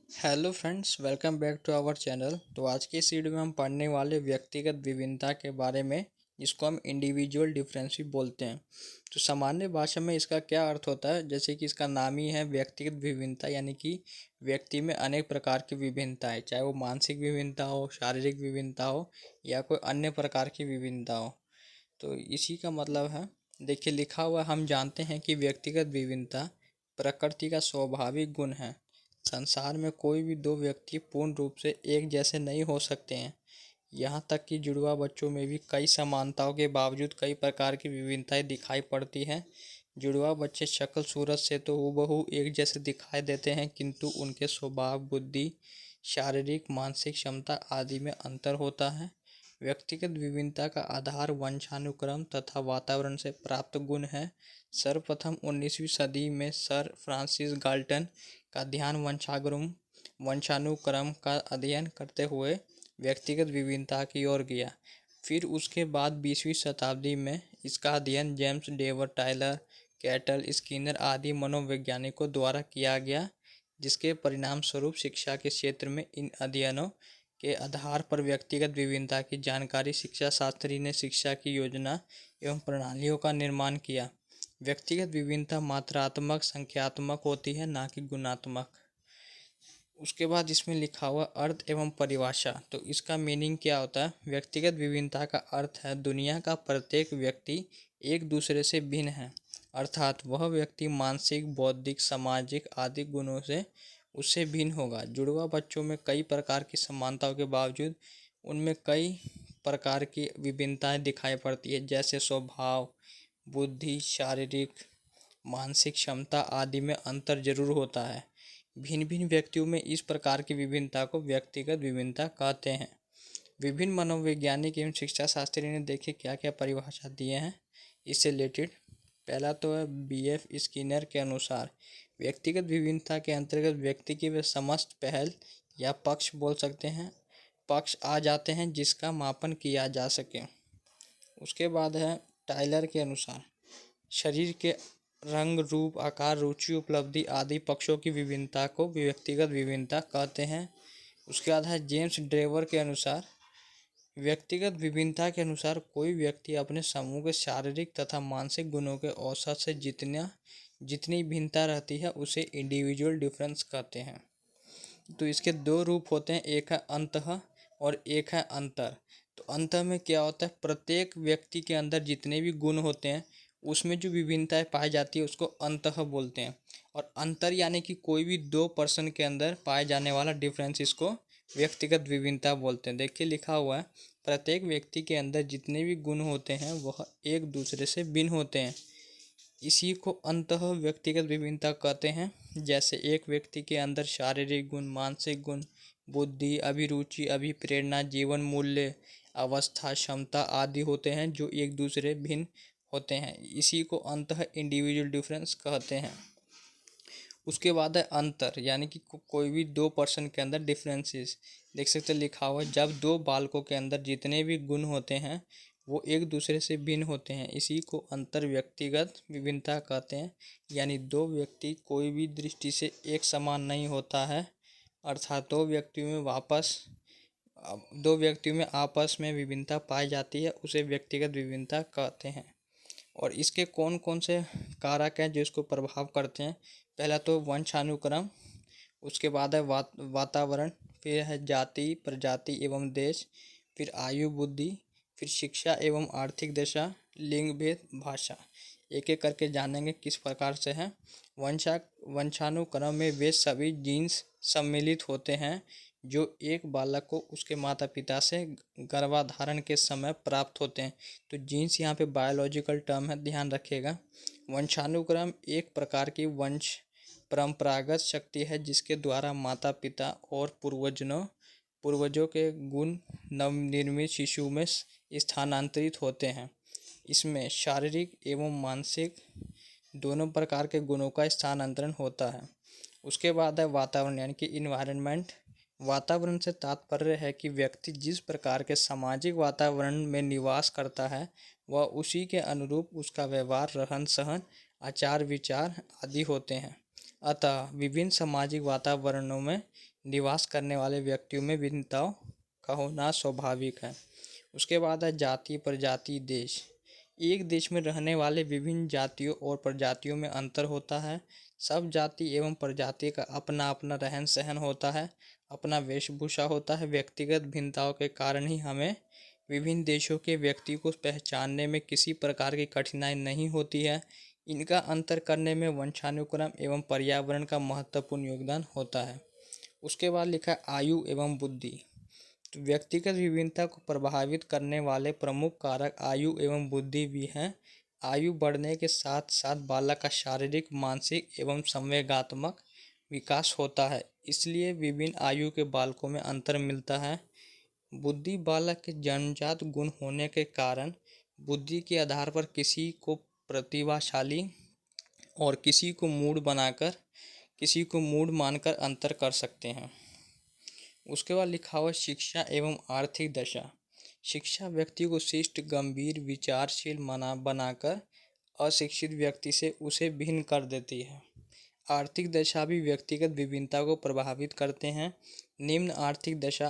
Hello friends, welcome back to our channel. तो आज की इस वीडियो में हम पढ़ने वाले व्यक्तिगत विभिन्नता के बारे में, जिसको हम इंडिविजुअल डिफरेंस भी बोलते हैं। तो सामान्य भाषा में इसका क्या अर्थ होता है, जैसे कि इसका नाम ही है व्यक्तिगत विभिन्नता, यानी कि व्यक्ति में अनेक प्रकार की विभिन्नता है, चाहे वो मानसिक विभिन्नता हो, शारीरिक विभिन्नता हो या कोई अन्य प्रकार की विभिन्नता हो। तो इसी का मतलब है, देखिए लिखा हुआ, हम जानते हैं कि व्यक्तिगत विभिन्नता प्रकृति का स्वाभाविक गुण है। संसार में कोई भी दो व्यक्ति पूर्ण रूप से एक जैसे नहीं हो सकते हैं। यहाँ तक कि जुड़वा बच्चों में भी कई समानताओं के बावजूद कई प्रकार की विभिन्नताएं दिखाई पड़ती हैं। जुड़वा बच्चे शक्ल सूरत से तो हूबहू एक जैसे दिखाई देते हैं, किंतु उनके स्वभाव, बुद्धि, शारीरिक, मानसिक क्षमता आदि में अंतर होता है। व्यक्तिगत विभिन्नता का आधार वंशानुक्रम तथा वातावरण से प्राप्त गुण है। सर्वप्रथम 19वीं सदी में सर फ्रांसिस गाल्टन का ध्यान वंशानुक्रम का अध्ययन करते हुए व्यक्तिगत विभिन्नता की ओर गया। फिर उसके बाद 20वीं शताब्दी में इसका अध्ययन जेम्स डेवर टायलर, कैटल, स्किनर आदि मनोवैज्ञानिकों द्वारा किया गया, जिसके परिणाम स्वरूप शिक्षा के क्षेत्र में इन अध्ययनों के आधार पर व्यक्तिगत विभिन्नता की जानकारी शिक्षा शास्त्री ने शिक्षा की योजना एवं प्रणालियों का निर्माण किया। व्यक्तिगत विभिन्नता मात्रात्मक, संख्यात्मक होती है, ना कि गुणात्मक। उसके बाद इसमें लिखा हुआ अर्थ एवं परिभाषा। तो इसका मीनिंग क्या होता है? व्यक्तिगत विभिन्नता का अर्थ है दुनिया का प्रत्येक व्यक्ति एक दूसरे से भिन्न है, अर्थात वह व्यक्ति मानसिक, बौद्धिक, सामाजिक आदि गुणों से उससे भिन्न होगा। जुड़वा बच्चों में कई प्रकार की समानताओं के बावजूद उनमें कई प्रकार की विभिन्नताएं दिखाई पड़ती है, जैसे स्वभाव, बुद्धि, शारीरिक, मानसिक क्षमता आदि में अंतर जरूर होता है। भिन्न भिन्न व्यक्तियों में इस प्रकार की विभिन्नता को व्यक्तिगत विभिन्नता कहते हैं। विभिन्न मनोवैज्ञानिक एवं शिक्षा शास्त्री ने देखे क्या क्या परिभाषा दिए हैं इससे रिलेटेड। पहला तो है BF स्किनर के अनुसार, व्यक्तिगत विभिन्नता के अंतर्गत व्यक्ति की वे समस्त पहल या पक्ष बोल सकते हैं, पक्ष आ जाते हैं जिसका मापन किया जा सके। उसके बाद है टाइलर के अनुसार, शरीर के रंग, रूप, आकार, रुचि, उपलब्धि आदि पक्षों की विभिन्नता को व्यक्तिगत विभिन्नता कहते हैं। उसके बाद है जेम्स ड्रेवर के अनुसार, व्यक्तिगत विभिन्नता के अनुसार कोई व्यक्ति अपने समूह के शारीरिक तथा मानसिक गुणों के औसत से जितनी भिन्नता रहती है उसे इंडिविजुअल डिफरेंस कहते हैं। तो इसके दो रूप होते हैं, एक है अंतः और एक है अंतर। तो अंतर में क्या होता है? प्रत्येक व्यक्ति के अंदर जितने भी गुण होते हैं उसमें जो विभिन्नताएं पाई जाती है उसको अंतः बोलते हैं। और अंतर यानी कि कोई भी दो पर्सन के अंदर पाए जाने वाला डिफरेंस, इसको व्यक्तिगत विभिन्नता बोलते हैं। देखिए लिखा हुआ है, प्रत्येक व्यक्ति के अंदर जितने भी गुण होते हैं वह एक दूसरे से भिन्न होते हैं, इसी को अंतः व्यक्तिगत विभिन्नता कहते हैं। जैसे एक व्यक्ति के अंदर शारीरिक गुण, मानसिक गुण, बुद्धि, अभिरुचि, अभिप्रेरणा, जीवन मूल्य, अवस्था, क्षमता आदि होते हैं जो एक दूसरे भिन्न होते हैं, इसी को अंतः इंडिविजुअल डिफरेंस कहते हैं। उसके बाद है अंतर, यानी कि कोई भी दो पर्सन के अंदर डिफरेंसेस। देख सकते हैं लिखा हुआ है, जब दो बालकों के अंदर जितने भी गुण होते हैं वो एक दूसरे से भिन्न होते हैं, इसी को अंतर व्यक्तिगत विभिन्नता कहते हैं। यानी दो व्यक्ति कोई भी दृष्टि से एक समान नहीं होता है, अर्थात दो व्यक्तियों में आपस में विभिन्नता पाई जाती है, उसे व्यक्तिगत विभिन्नता कहते हैं। और इसके कौन कौन से कारक हैं जो इसको प्रभाव करते हैं? पहला तो वंशानुक्रम, उसके बाद है वातावरण, फिर है जाति, प्रजाति एवं देश, फिर आयु, बुद्धि, फिर शिक्षा एवं आर्थिक दशा, लिंग भेद, भाषा। एक एक करके जानेंगे किस प्रकार से है। वंशानुक्रम में वे सभी जीन्स सम्मिलित होते हैं जो एक बालक को उसके माता पिता से गर्भाधारण के समय प्राप्त होते हैं। तो जीन्स यहाँ पे बायोलॉजिकल टर्म है, ध्यान रखिएगा। वंशानुक्रम एक प्रकार की वंश परंपरागत शक्ति है जिसके द्वारा माता पिता और पूर्वजों के गुण नवनिर्मित शिशु में स्थानांतरित होते हैं। इसमें शारीरिक एवं मानसिक दोनों प्रकार के गुणों का स्थानांतरण होता है। उसके बाद है वातावरण, यानी कि इन्वायरमेंट। वातावरण से तात्पर्य है कि व्यक्ति जिस प्रकार के सामाजिक वातावरण में निवास करता है वह उसी के अनुरूप उसका व्यवहार, रहन सहन, आचार विचार आदि होते हैं। अतः विभिन्न सामाजिक वातावरणों में निवास करने वाले व्यक्तियों में भिन्नताओं का होना स्वाभाविक है। उसके बाद है जाति, प्रजाति, देश। एक देश में रहने वाले विभिन्न जातियों और प्रजातियों में अंतर होता है। सब जाति एवं प्रजाति का अपना अपना रहन सहन होता है, अपना वेशभूषा होता है। व्यक्तिगत भिन्नताओं के कारण ही हमें विभिन्न देशों के व्यक्ति को पहचानने में किसी प्रकार की कठिनाई नहीं होती है। इनका अंतर करने में वंशानुक्रम एवं पर्यावरण का महत्वपूर्ण योगदान होता है। उसके बाद लिखा है आयु एवं बुद्धि। तो व्यक्तिगत विभिन्नता को प्रभावित करने वाले प्रमुख कारक आयु एवं बुद्धि भी हैं। आयु बढ़ने के साथ साथ बालक का शारीरिक, मानसिक एवं संवेगात्मक विकास होता है, इसलिए विभिन्न आयु के बालकों में अंतर मिलता है। बुद्धि, बालक के जन्मजात गुण होने के कारण बुद्धि के आधार पर किसी को प्रतिभाशाली और किसी को मूड मानकर अंतर कर सकते हैं। उसके बाद लिखा हुआ शिक्षा एवं आर्थिक दशा। शिक्षा व्यक्ति को शिष्ट, गंभीर, विचारशील बनाकर अशिक्षित व्यक्ति से उसे भिन्न कर देती है। आर्थिक दशा भी व्यक्तिगत विभिन्नता को प्रभावित करते हैं। निम्न आर्थिक दशा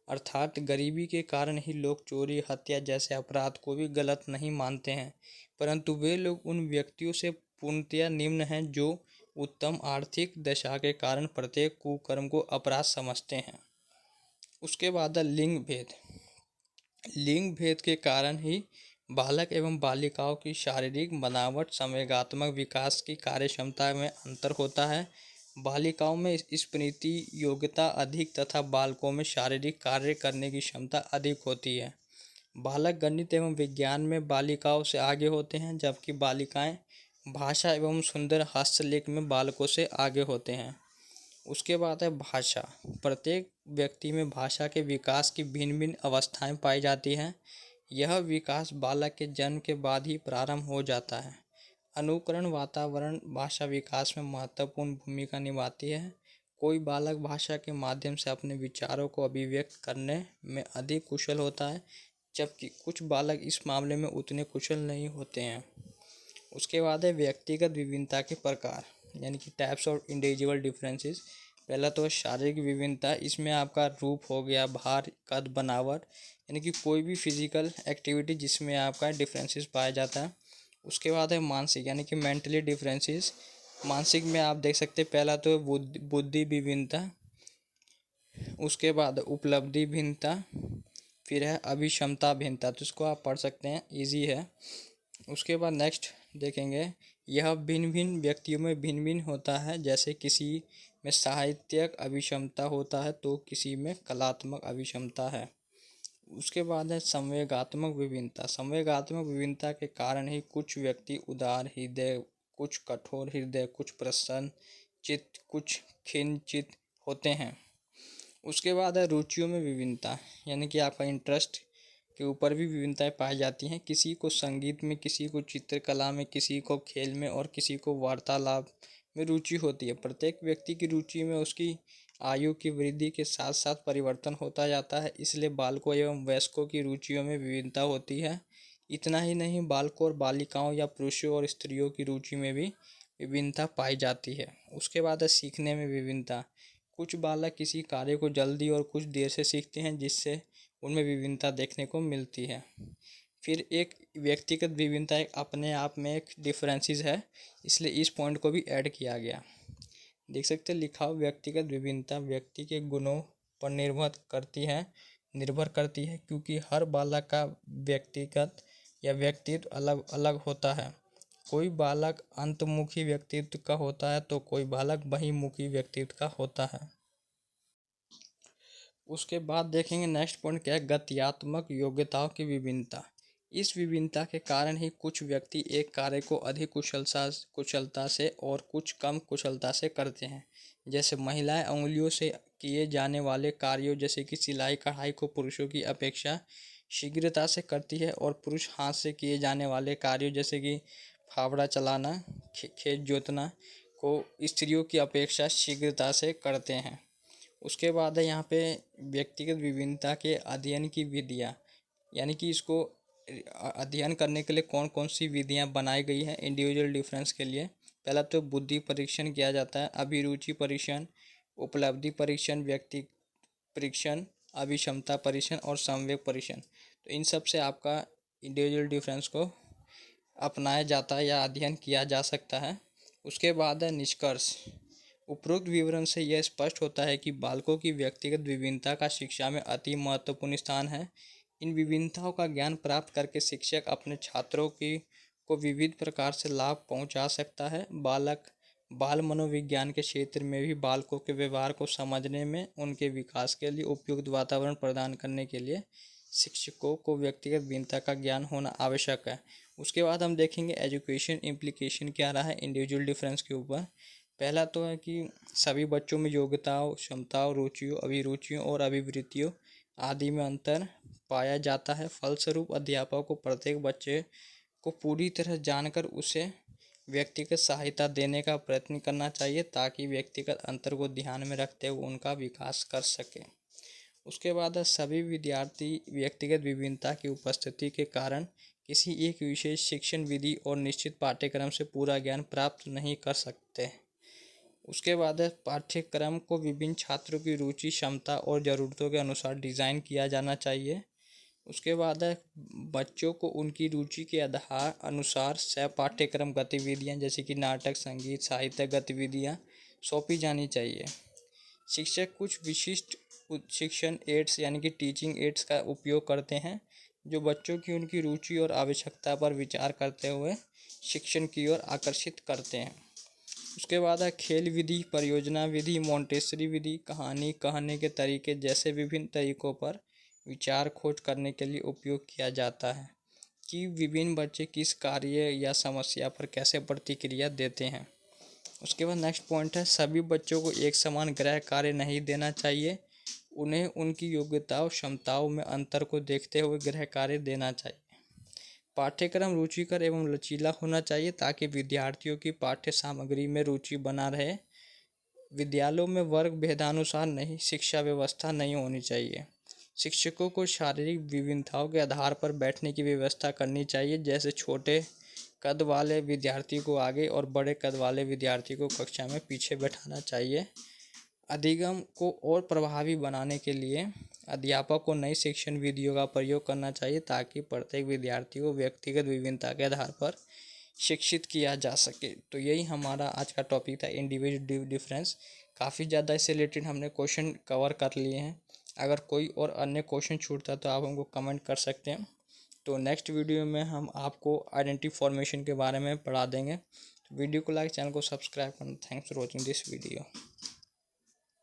अर्थात गरीबी के कारण ही लोग चोरी, हत्या जैसे अपराध को भी गलत नहीं मानते हैं, परंतु वे लोग उन व्यक्तियों से पूर्णतया निम्न हैं जो उत्तम आर्थिक दशा के कारण प्रत्येक कुकर्म को अपराध समझते हैं। उसके बाद है लिंग भेद। लिंग भेद के कारण ही बालक एवं बालिकाओं की शारीरिक बनावट, संवेगात्मक विकास की कार्य क्षमता में अंतर होता है। बालिकाओं में स्मृति योग्यता अधिक तथा बालकों में शारीरिक कार्य करने की क्षमता अधिक होती है। बालक गणित एवं विज्ञान में बालिकाओं से आगे होते हैं, जबकि बालिकाएं भाषा एवं सुंदर हस्तलेख में बालकों से आगे होते हैं। उसके बाद है भाषा। प्रत्येक व्यक्ति में भाषा के विकास की भिन्न भिन्न अवस्थाएं पाई जाती हैं। यह विकास बालक के जन्म के बाद ही प्रारंभ हो जाता है। अनुकरण वातावरण भाषा विकास में महत्वपूर्ण भूमिका निभाती है। कोई बालक भाषा के माध्यम से अपने विचारों को अभिव्यक्त करने में अधिक कुशल होता है, जबकि कुछ बालक इस मामले में उतने कुशल नहीं होते हैं। उसके बाद है व्यक्तिगत विभिन्नता के प्रकार, यानी कि टाइप्स ऑफ इंडिविजुअल डिफरेंसेस। पहला तो है शारीरिक विभिन्नता। इसमें आपका रूप हो गया, भार, कद, बनावट, यानी कि कोई भी फिजिकल एक्टिविटी जिसमें आपका डिफरेंसेस पाया जाता है। उसके बाद है मानसिक, यानी कि मेंटली डिफरेंसेस। मानसिक में आप देख सकते हैं, पहला तो है बुद्धि विभिन्नता, उसके बाद उपलब्धि भिन्नता, फिर है अभिक्षमता भिन्नता। तो इसको आप पढ़ सकते हैं, इजी है। उसके बाद नेक्स्ट देखेंगे, यह भिन्न भिन्न व्यक्तियों में भिन्न भिन्न होता है। जैसे किसी में साहित्यिक अभिक्षमता होता है तो किसी में कलात्मक अभिक्षमता है। उसके बाद है संवेगात्मक विभिन्नता। संवेगात्मक विभिन्नता के कारण ही कुछ व्यक्ति उदार हृदय, कुछ कठोर हृदय, कुछ प्रसन्न चित्त, कुछ खिन्न चित्त होते हैं। उसके बाद है रुचियों में विभिन्नता, यानी कि आपका इंटरेस्ट के ऊपर भी विभिन्नताएं पाई जाती हैं। किसी को संगीत में, किसी को चित्रकला में, किसी को खेल में और किसी को वार्तालाप में रुचि होती है। प्रत्येक व्यक्ति की रुचि में उसकी आयु की वृद्धि के साथ साथ परिवर्तन होता जाता है, इसलिए बालकों एवं वयस्कों की रुचियों में विभिन्नता होती है। इतना ही नहीं, बालकों और बालिकाओं या पुरुषों और स्त्रियों की रुचि में भी विभिन्नता पाई जाती है। उसके बाद है सीखने में विभिन्नता। कुछ बालक किसी कार्य को जल्दी और कुछ देर से सीखते हैं, जिससे उनमें विभिन्नता देखने को मिलती है। फिर एक व्यक्तिगत विभिन्नता एक अपने आप में एक डिफरेंसेस है, इसलिए इस पॉइंट को भी ऐड किया गया। देख सकते हैं, लिखा हो व्यक्तिगत विभिन्नता व्यक्ति के गुणों पर निर्भर करती है, क्योंकि हर बालक का व्यक्तिगत या व्यक्तित्व अलग अलग होता है। कोई बालक अंतर्मुखी व्यक्तित्व का होता है तो कोई बालक बहिर्मुखी व्यक्तित्व का होता है। उसके बाद देखेंगे नेक्स्ट पॉइंट क्या है, गत्यात्मक योग्यताओं की विभिन्नता। इस विभिन्नता के कारण ही कुछ व्यक्ति एक कार्य को अधिक कुशलता से और कुछ कम कुशलता से करते हैं। जैसे महिलाएं उंगलियों से किए जाने वाले कार्यों जैसे कि सिलाई कढ़ाई को पुरुषों की अपेक्षा शीघ्रता से करती है, और पुरुष हाथ से किए जाने वाले कार्यों जैसे कि फावड़ा चलाना, खेत जोतना को स्त्रियों की अपेक्षा शीघ्रता से करते हैं। उसके बाद है यहाँ पे व्यक्तिगत विभिन्नता के अध्ययन की विधियाँ, यानी कि इसको अध्ययन करने के लिए कौन कौन सी विधियाँ बनाई गई हैं इंडिविजुअल डिफरेंस के लिए, पहला तो बुद्धि परीक्षण किया जाता है, अभिरुचि परीक्षण, उपलब्धि परीक्षण, व्यक्ति परीक्षण, अभिक्षमता परीक्षण और संवेग परीक्षण। तो इन सब से आपका इंडिविजुअल डिफरेंस को अपनाया जाता है या अध्ययन किया जा सकता है। उसके बाद है निष्कर्ष। उपरोक्त विवरण से यह स्पष्ट होता है कि बालकों की व्यक्तिगत विभिन्नता का शिक्षा में अति महत्वपूर्ण स्थान है। इन विभिन्नताओं का ज्ञान प्राप्त करके शिक्षक अपने छात्रों की को विविध प्रकार से लाभ पहुंचा सकता है। बाल मनोविज्ञान के क्षेत्र में भी बालकों के व्यवहार को समझने में उनके विकास के लिए उपयुक्त वातावरण प्रदान करने के लिए शिक्षकों को व्यक्तिगत भिन्नता का ज्ञान होना आवश्यक है। उसके बाद हम देखेंगे एजुकेशन इम्प्लीकेशन क्या रहा है इंडिविजुअल डिफरेंस के ऊपर। पहला तो है कि सभी बच्चों में योग्यताओं, क्षमताओं, रुचियों, अभिरुचियों और अभिवृत्तियों आदि में अंतर पाया जाता है। फलस्वरूप अध्यापक को प्रत्येक बच्चे को पूरी तरह जानकर उसे व्यक्तिगत सहायता देने का प्रयत्न करना चाहिए ताकि व्यक्तिगत अंतर को ध्यान में रखते हुए उनका विकास कर सके। उसके बाद सभी विद्यार्थी व्यक्तिगत विभिन्नता की उपस्थिति के कारण किसी एक विशेष शिक्षण विधि और निश्चित पाठ्यक्रम से पूरा ज्ञान प्राप्त नहीं कर सकते। उसके बाद पाठ्यक्रम को विभिन्न छात्रों की रुचि, क्षमता और ज़रूरतों के अनुसार डिज़ाइन किया जाना चाहिए। उसके बाद बच्चों को उनकी रुचि के आधार अनुसार सह पाठ्यक्रम गतिविधियाँ जैसे कि नाटक, संगीत, साहित्य गतिविधियाँ सौंपी जानी चाहिए। शिक्षक कुछ विशिष्ट शिक्षण एड्स यानी कि टीचिंग एड्स का उपयोग करते हैं जो बच्चों की उनकी रुचि और आवश्यकता पर विचार करते हुए शिक्षण की ओर आकर्षित करते हैं। उसके बाद खेल विधि, परियोजना विधि, मॉन्टेसरी विधि, कहानी कहने के तरीके जैसे विभिन्न तरीकों पर विचार खोज करने के लिए उपयोग किया जाता है कि विभिन्न बच्चे किस कार्य या समस्या पर कैसे प्रतिक्रिया देते हैं। उसके बाद नेक्स्ट पॉइंट है सभी बच्चों को एक समान गृह कार्य नहीं देना चाहिए। उन्हें उनकी योग्यताओं, क्षमताओं में अंतर को देखते हुए गृह कार्य देना चाहिए। पाठ्यक्रम रुचिकर एवं लचीला होना चाहिए ताकि विद्यार्थियों की पाठ्य सामग्री में रुचि बना रहे। विद्यालयों में वर्ग भेदानुसार नहीं शिक्षा व्यवस्था नहीं होनी चाहिए। शिक्षकों को शारीरिक विभिन्नताओं के आधार पर बैठने की व्यवस्था करनी चाहिए, जैसे छोटे कद वाले विद्यार्थी को आगे और बड़े कद वाले विद्यार्थी को कक्षा में पीछे बैठाना चाहिए। अधिगम को और प्रभावी बनाने के लिए अध्यापक को नई शिक्षण विधियों का प्रयोग करना चाहिए ताकि प्रत्येक विद्यार्थी को व्यक्तिगत विभिन्नता के आधार पर शिक्षित किया जा सके। तो यही हमारा आज का टॉपिक था इंडिविजुअल डिफरेंस। काफ़ी ज़्यादा इससे रिलेटेड हमने क्वेश्चन कवर कर लिए हैं। अगर कोई और अन्य क्वेश्चन छूटता तो आप हमको कमेंट कर सकते हैं। तो नेक्स्ट वीडियो में हम आपको आइडेंटिटी फॉर्मेशन के बारे में पढ़ा देंगे। वीडियो को लाइक, चैनल को सब्सक्राइब करना। Thanks for watching this video.